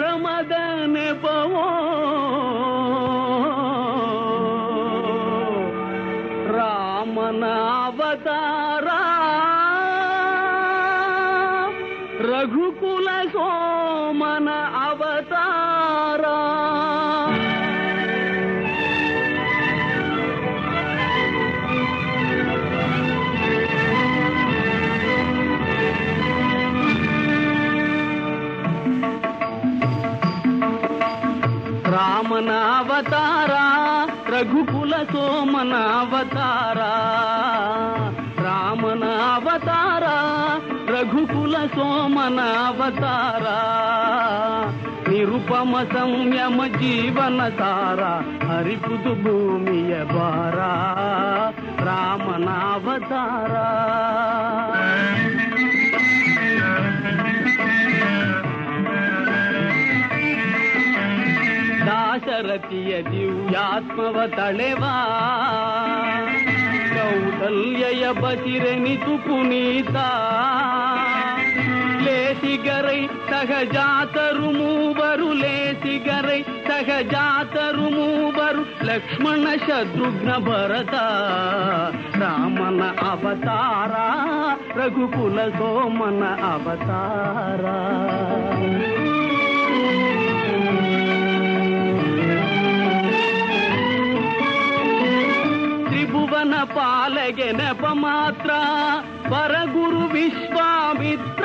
ಧರ್ಮದ ನೆಪವೋ ರಾಮನ ಅವತಾರ ರಘುಕುಲ ಸೋಮನ ಅವತಾರ ರಾಮನ ಅವತಾರ ರಘುಕುಲ ಸೋಮನ ಅವತಾರ ರಾಮನ ಅವತಾರ ರಘುಕುಲ ಸೋಮನ ಅವತಾರ ನಿರುಪಮ ಸಂಯಮ ಜೀವನ ಸಾರ ಹರಿಪುದು ಭೂಮಿಯ ಭಾರ ರಾಮನ ಅವತಾರ ದಾಶರಥಿಯ ದಿವ್ಯಾತ್ಮವ ತಳೆವಾ ಕೌಸಲ್ಯಯ ಬಸಿರೆನಿತು ಪುನೀತ ಲೇಸಿಗರೈ ಸಹಜಾತರು ಮೂವರು ಲೇಸಿಗರೈ ಸಹಜಾತರು ಮೂವರು ಲಕ್ಷ್ಮಣ ಶತ್ರುಘ್ನ ಭರತ ರಾಮನ ಅವತಾರ ರಘುಕುಲ ಸೋಮನ ಅವತಾರ ತ್ರಿಭುವನ ಪಾಲಗೆ ನೆಪ ಮಾತ್ರ ಪರಗುರು ವಿಶ್ವಾಮಿತ್ರ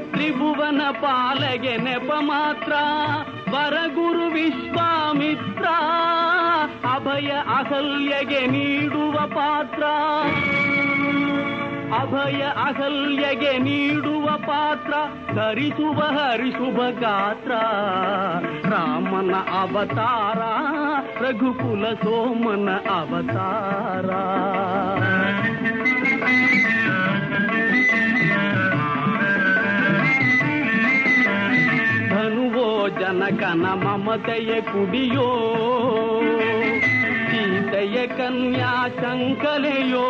ತ್ರಿಭುವನ ಪಾಲಗೆ ನೆಪ ಮಾತ್ರ ಪರಗುರು ವಿಶ್ವಾಮಿತ್ರ ಅಭಯ ಅಹಲ್ಯಗೆ ನೀಡುವ ಪಾತ್ರ ಅಭಯ ಅಹಲ್ಯಗೆ ನೀಡುವ ಪಾತ್ರ ಧರಿಸುವ ಹರಿಸುವ ಗಾತ್ರ ರಾಮನ ಅವತಾರ ರಘುಕುಲ ಸೋಮನ ಅವತಾರ ಧನುವೋ ಜನಕನ ಮಮತೆಯ ಕುಡಿಯೋ ಸೀತೆಯ ಕನ್ಯಾ ಶಂಕಲೆಯೋ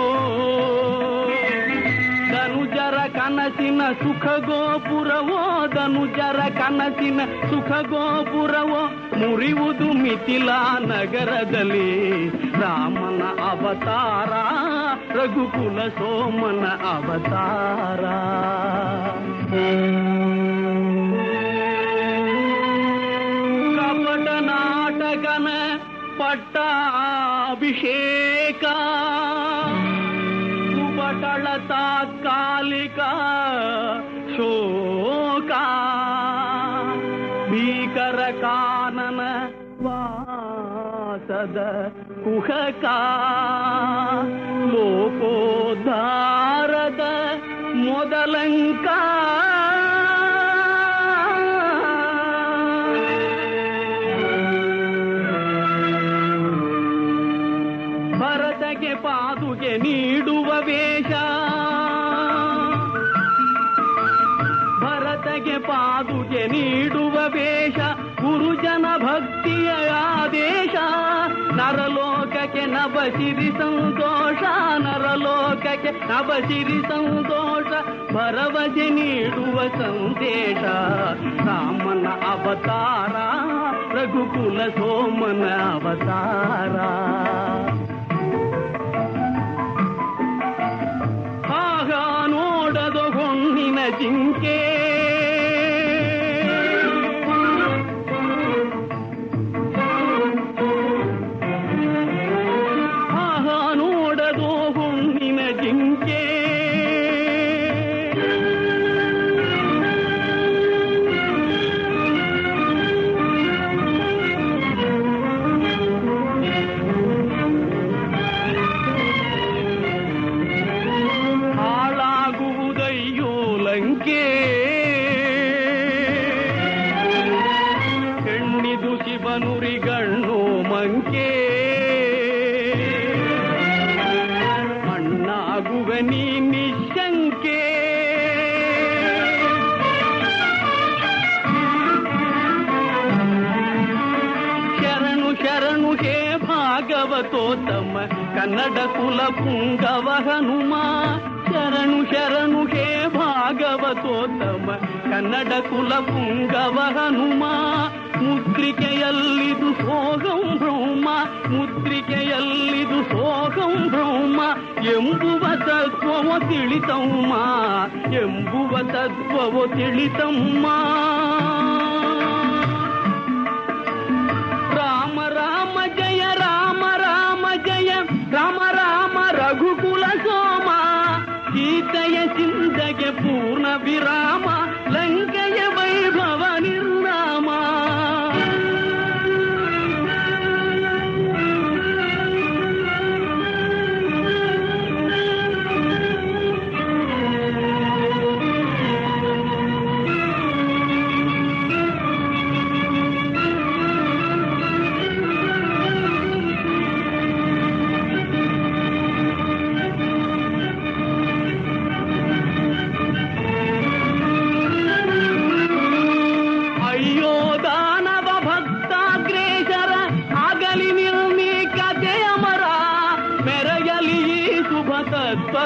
ಧನುಜರ ಕನಸಿನ ಸುಖ ಗೋಪುರವೋ ಧನುಜರ ಕನಸಿನ ಸುಖ ಗೋಪುರವೋ ಮುರಿಯುವುದು ಮಿಥಿಲಾ ನಗರದಲ್ಲಿ ರಾಮನ ಅವತಾರ ರಘುಕುಲ ಸೋಮನ ಅವತಾರ ಕಪಟ ನಾಟಕನ ಪಟ್ಟಾಭಿಷೇಕ ಕುಬಟಳ ತಾತ್ಕಾಲಿಕ ಶೋಕ ಭೀಕರ ಕಾನನ ವಾಸದ ಕುಹಕ ಲೋಕೋದ್ಧಾರದ ಮೊದಲಂಕ ಭರತಗೆ ಪಾದುಗೆ ನೀಡುವ ವೇಷ ಭರತಗೆ ಪಾದುಗೆ ನೀಡುವ ವೇಷ ಗುರುಜನ ಭಕ್ತಿಯ ಆದೇಶ ನರಲೋಕಕ್ಕೆ ನಭಸಿರಿ ಸಂತೋಷ ನರಲೋಕಕ್ಕೆ ನಭಸಿರಿ ಸಂತೋಷ ಭರವಸೆ ನೀಡುವ ಸಂದೇಶ ರಾಮನ ಅವತಾರ ರಘುಕುಲ ಸೋಮನ ಅವತಾರ ಆಗ ನೋಡದ ಹೊಣ್ಣಿನ ಜಿಂಕೆ ಆಗ ನೋಡದೋ ಹೊಣ್ಣಿನ ಜಿಂಕೆ ಹೆಣ್ಣಿದು ಶಿವನುರಿಗಣ್ಣು ಮಂಕೆ ಮಣ್ಣಾಗುವ ನೀ ನಿಶಂಕೆ ಭಾಗವತೋತ್ತಮ ಕನ್ನಡ ಕುಲ ಪುಂಗವ ಹನುಮ. ಶರಣು ಶರಣು ಹೇ ಭಾಗವತೋತ್ತಮ ಕನ್ನಡ ಕುಲ ಪುಂಗವ ಹನುಮ. ಮುದ್ರಿಕೆಯಲ್ಲಿದು ಸೋಗಂ ಬ್ರಹ್ಮ, ಮುದ್ರಿಕೆಯಲ್ಲಿದು ಸೋಗಂ ಬ್ರಹ್ಮ ಎಂಬುವ ತತ್ವವೋ ತಿಳಿತಮ್ಮ, ಎಂಬುವ ತತ್ವವೋ ತಿಳಿತಮ್ಮ. ರಾಮ ರಾಮ ಜಯ ರಾಮ ರಾಮ ಜಯ ರಾಮ ರಾಮ ರಘುಕುಲ ಸೋಮ. ಸೀತೆಯ ಚಿಂತೆಗೆ ಪೂರ್ಣ ವಿರಾಮ, ಲಂಕೆಯ ವೈಭವ ನಿರ್ನಾಮ.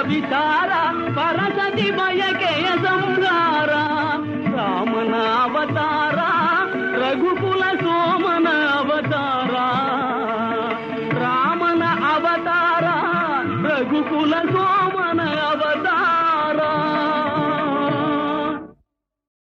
ವಿಚಾರ ಪರಸತಿ ಬಯಕೆಯ ಸಂಹಾರ. ರಾಮನ ಅವತಾರ ರಘುಕುಲ ಸೋಮನ ಅವತಾರ, ರಾಮನ ಅವತಾರ ರಘುಕುಲ ಸೋಮ